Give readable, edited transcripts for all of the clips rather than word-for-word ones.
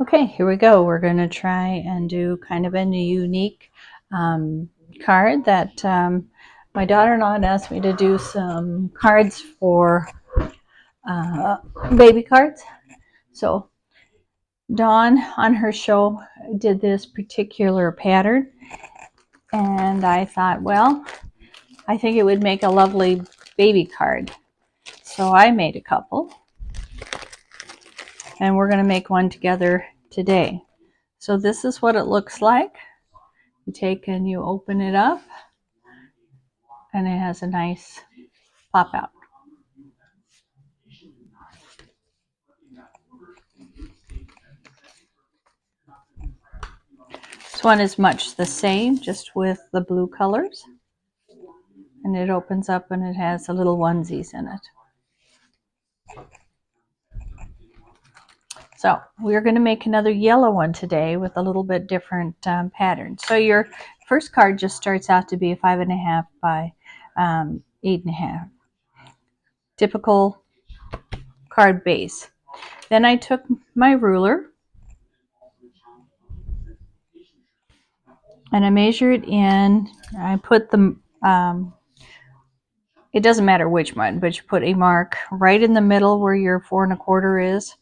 Okay, here we go. We're going to try and do kind of a unique card that my daughter-in-law asked me to do some cards for baby cards. So Dawn on her show did this particular pattern, and I thought, well, I think it would make a lovely baby card. So I made a couple, and we're going to make one together today. So this is what it looks like. You take and you open it up, and it has a nice pop out. This one is much the same, just with the blue colors. And it opens up and it has a little onesies in it. So we're going to make another yellow one today with a little bit different pattern. So your first card just starts out to be a 5.5 by 8.5. Typical card base. Then I took my ruler and I measured in. I put the it doesn't matter which one, but you put a mark right in the middle where your 4 1/4 is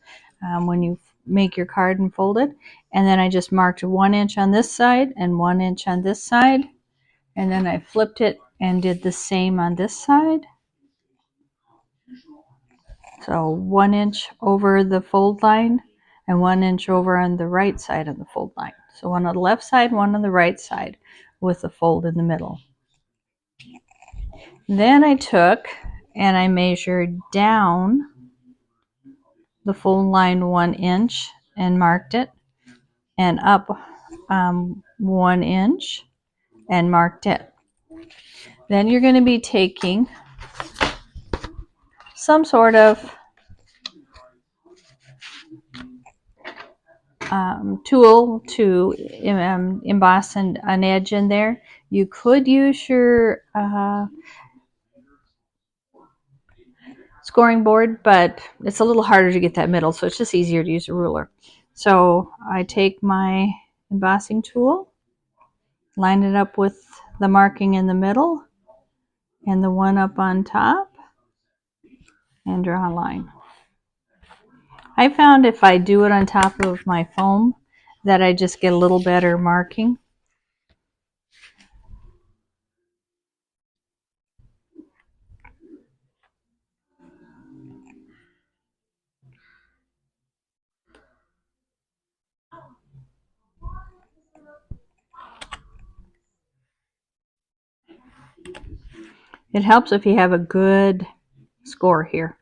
when you make your card and fold it. And then I just marked 1 inch on this side and 1 inch on this side. And then I flipped it and did the same on this side. So 1 inch over the fold line and 1 inch over on the right side of the fold line. So one on the left side, one on the right side with the fold in the middle. Then I took and I measured down the fold line 1 inch and marked it, and up 1 inch and marked it. Then you're going to be taking some sort of tool to emboss an edge in there. You could use your scoring board, but it's a little harder to get that middle, so it's just easier to use a ruler. So I take my embossing tool, line it up with the marking in the middle and the one up on top, and draw a line. I found if I do it on top of my foam that I just get a little better marking. It helps if you have a good score here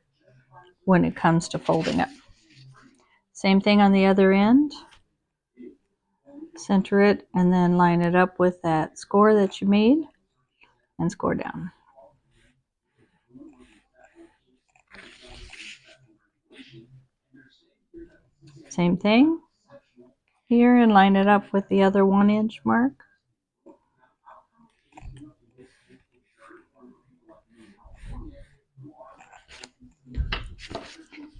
when it comes to folding it. Same thing on the other end. Center it and then line it up with that score that you made and score down. Same thing here, and line it up with the other 1 inch mark.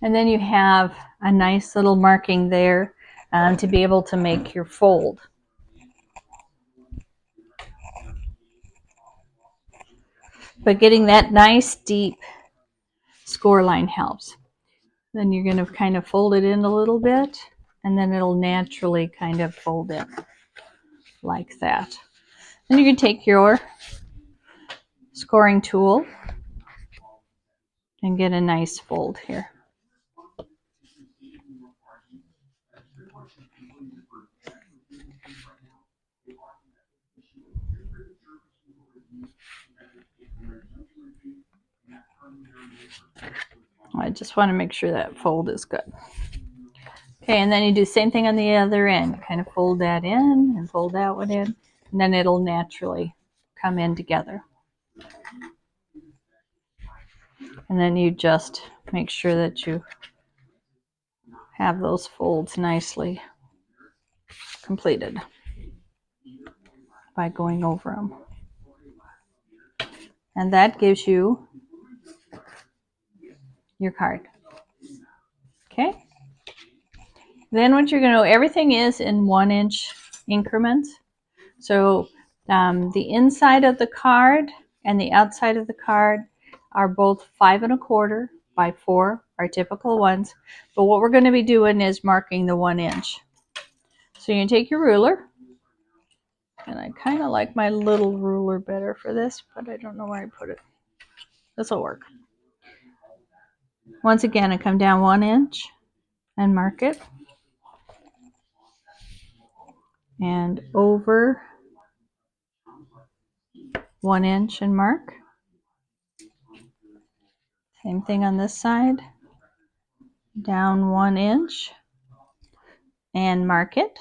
And then you have a nice little marking there to be able to make your fold. But getting that nice deep score line helps. Then you're going to kind of fold it in a little bit, and then it'll naturally kind of fold in like that. Then you can take your scoring tool and get a nice fold here. I just want to make sure that fold is good. Okay, and then you do the same thing on the other end. Kind of fold that in and fold that one in, and then it'll naturally come in together. And then you just make sure that you have those folds nicely completed by going over them. And that gives you your card. Okay? Then what you're going to do, everything is in 1-inch increments. So the inside of the card and the outside of the card are both 5 1/4 by 4, our typical ones. But what we're going to be doing is marking the 1 inch. So you can take your ruler, and I kind of like my little ruler better for this, but I don't know where I put it. This will work. Once again, I come down 1 inch and mark it, and over 1 inch and mark. Same thing on this side, down 1 inch and mark it,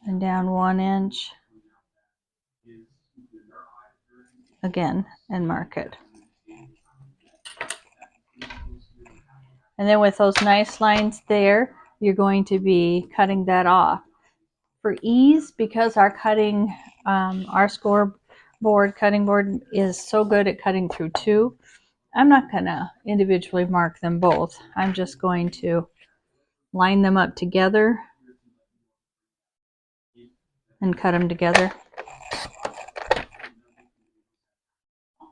and down 1 inch again and mark it. And then with those nice lines there, you're going to be cutting that off. For ease, because our scoreboard cutting board is so good at cutting through 2, I'm not going to individually mark them both. I'm just going to line them up together and cut them together. I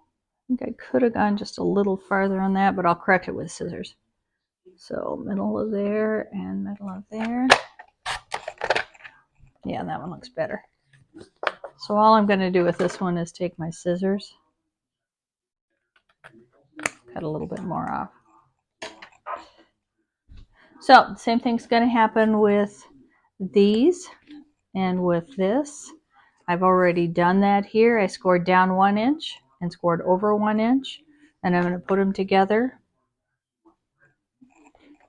think I could have gone just a little farther on that, but I'll correct it with scissors. So middle of there and middle of there. Yeah, that one looks better. So all I'm going to do with this one is take my scissors, cut a little bit more off. So same thing's going to happen with these and with this. I've already done that here. I scored down 1 inch and scored over 1 inch, and I'm going to put them together,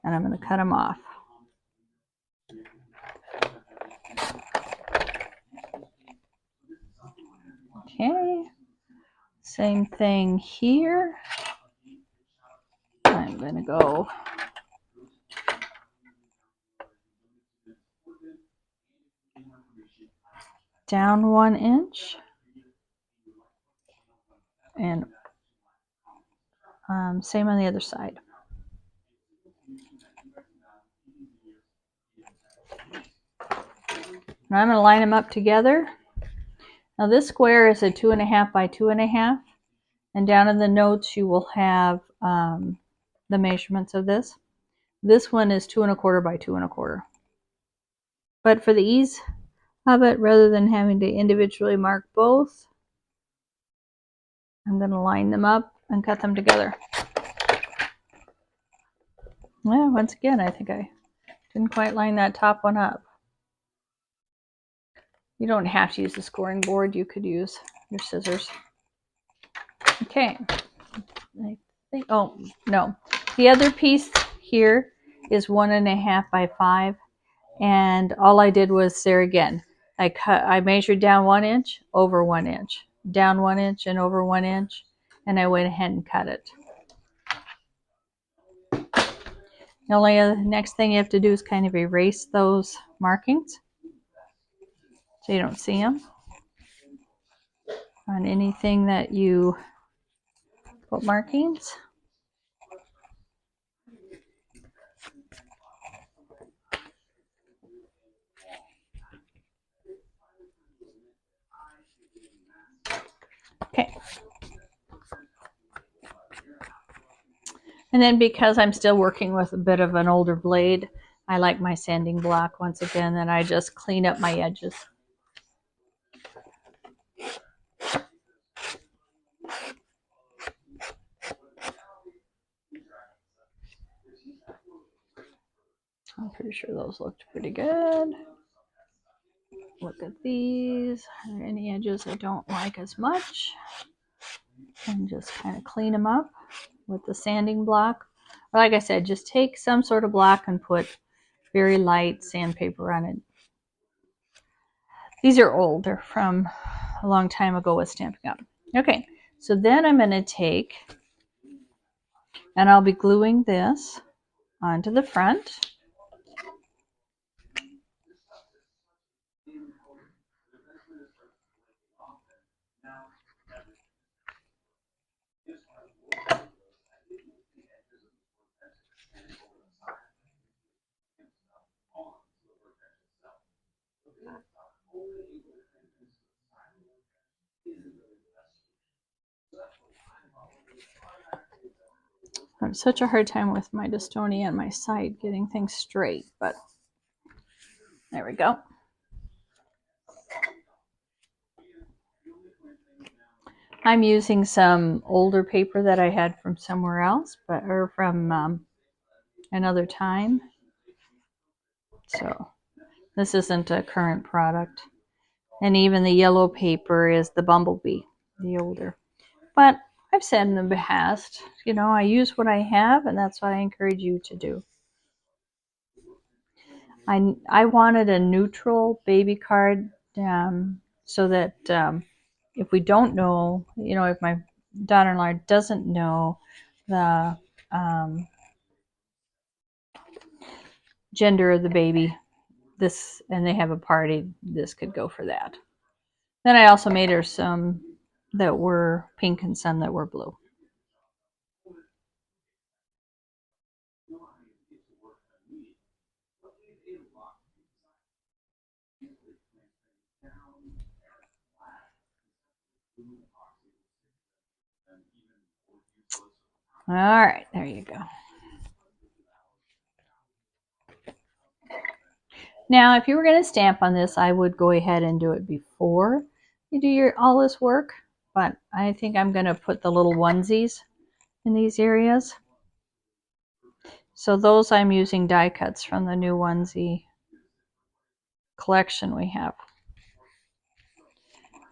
and I'm going to cut them off. Okay, same thing here. I'm going to go down 1 inch and same on the other side. Now I'm going to line them up together. Now this square is a 2 1/2 by 2 1/2, and down in the notes you will have the measurements of this. This one is 2 1/4 by 2 1/4. But for the ease of it, rather than having to individually mark both, I'm going to line them up and cut them together. Well, once again, I think I didn't quite line that top one up. You don't have to use the scoring board. You could use your scissors. Okay. I think, oh, no. The other piece here is 1 1/2 by 5. And all I did was there again. I measured down 1 inch, over 1 inch, down 1 inch and over 1 inch, and I went ahead and cut it. The only other next thing you have to do is kind of erase those markings so you don't see them on anything that you put markings. Okay. And then because I'm still working with a bit of an older blade, I like my sanding block once again, and I just clean up my edges. I'm pretty sure those looked pretty good. Look at these. Are there any edges I don't like as much? And just kind of clean them up with the sanding block. Or like I said, just take some sort of block and put very light sandpaper on it. These are old. They're from a long time ago with Stampin' Up. Okay, so then I'm going to take, and I'll be gluing this onto the front. I have such a hard time with my dystonia on my side getting things straight, but there we go. I'm using some older paper that I had from somewhere else, or from another time. So this isn't a current product. And even the yellow paper is the Bumblebee, the older. But I've said in the past, you know, I use what I have, and that's what I encourage you to do. I wanted a neutral baby card so that if we don't know, you know, if my daughter-in-law doesn't know the gender of the baby, this, and they have a party, this could go for that. Then I also made her some that were pink and some that were blue. All right, there you go. Now, if you were going to stamp on this, I would go ahead and do it before you do all this work, but I think I'm going to put the little onesies in these areas. So those I'm using die cuts from the new onesie collection we have.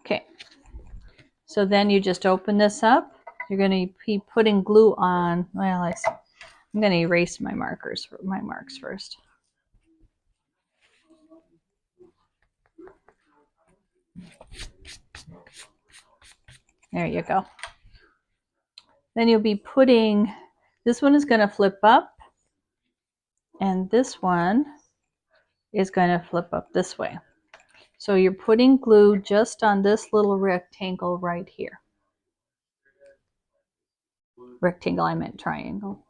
Okay, so then you just open this up. You're going to be putting glue on. Well, I'm going to erase my marks first. There you go. Then you'll be putting, this one is going to flip up, and this one is going to flip up this way. So you're putting glue just on this little rectangle right here. Rectangle, I meant triangle.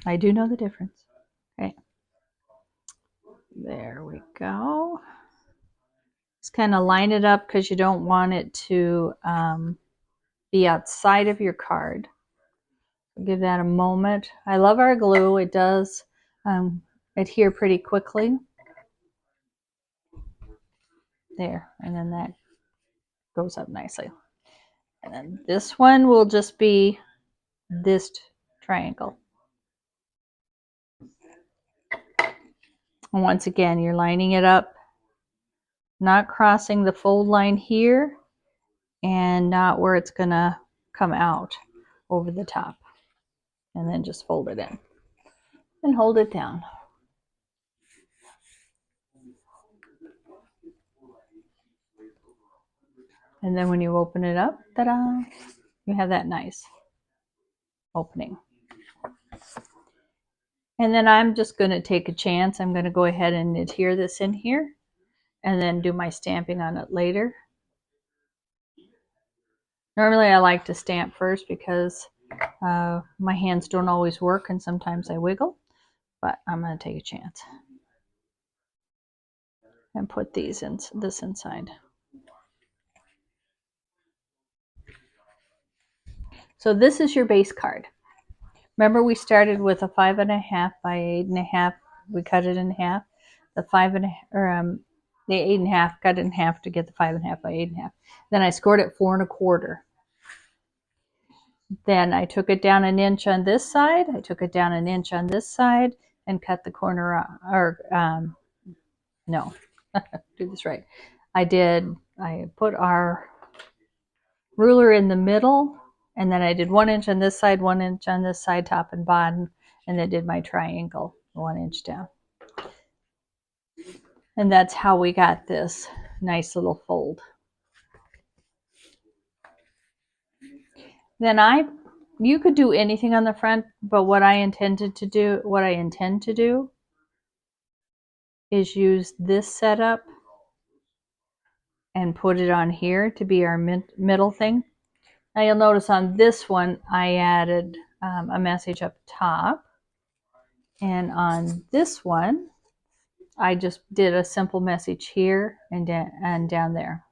I do know the difference. Okay. There we go. Just kind of line it up because you don't want it to be outside of your card. Give that a moment. I love our glue. It does adhere pretty quickly. There, and then that goes up nicely. And then this one will just be this triangle. And once again, you're lining it up, not crossing the fold line here, and not where it's gonna come out over the top. And then just fold it in and hold it down. And then when you open it up, ta-da, you have that nice opening. And then I'm just going to take a chance. I'm going to go ahead and adhere this in here and then do my stamping on it later. Normally I like to stamp first because my hands don't always work and sometimes I wiggle, but I'm going to take a chance and put this inside. So this is your base card. Remember we started with a 5.5 by 8.5. We cut it in half. The 5.5, the 8.5, cut it in half to get the 5.5 by 8.5. Then I scored it 4.25. Then I took it down an inch on this side. I took it down an inch on this side and cut the corner, no, do this right. I put our ruler in the middle, and then I did 1 inch on this side, 1 inch on this side, top and bottom, and then did my triangle 1 inch down. And that's how we got this nice little fold. Then you could do anything on the front, but what I intend to do is use this setup and put it on here to be our middle thing. Now you'll notice on this one I added a message up top, and on this one I just did a simple message here and down there.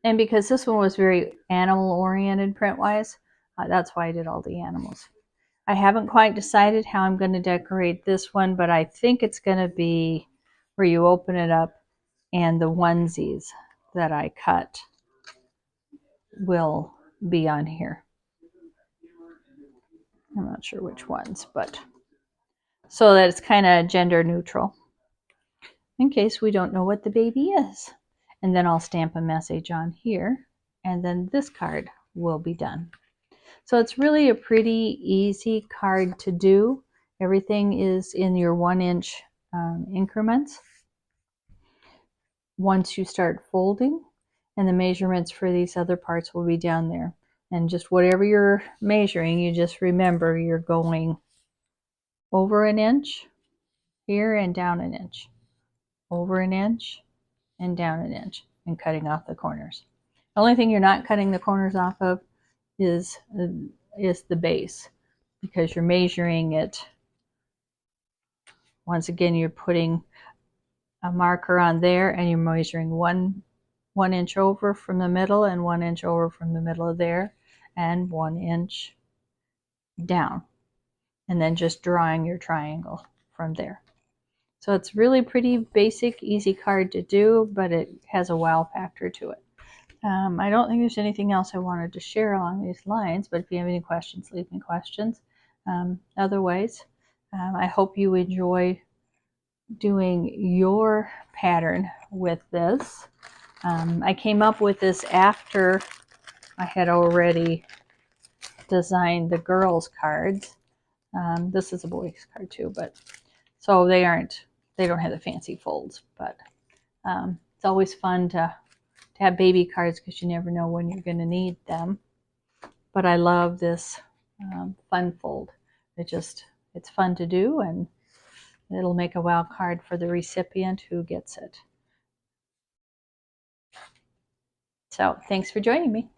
And because this one was very animal oriented print wise, that's why I did all the animals. I haven't quite decided how I'm going to decorate this one, but I think it's going to be where you open it up and the onesies that I cut will be on here. I'm not sure which ones, but so that it's kind of gender neutral in case we don't know what the baby is. And then I'll stamp a message on here, and then this card will be done. So it's really a pretty easy card to do. Everything is in your 1-inch increments once you start folding, and the measurements for these other parts will be down there. And just whatever you're measuring, you just remember you're going over an inch here and down an inch, over an inch and down an inch, and cutting off the corners. The only thing you're not cutting the corners off of is the base, because you're measuring it. Once again, you're putting a marker on there and you're measuring one inch over from the middle and 1 inch over from the middle of there and 1 inch down, and then just drawing your triangle from there. So it's really pretty basic, easy card to do, but it has a wow factor to it. I don't think there's anything else I wanted to share along these lines, but if you have any questions, leave me questions. Otherwise, I hope you enjoy doing your pattern with this. I came up with this after I had already designed the girls' cards. This is a boys' card too, but so they don't have the fancy folds, but it's always fun to have baby cards because you never know when you're going to need them. But I love this fun fold. It's fun to do, and it'll make a wow card for the recipient who gets it. So thanks for joining me.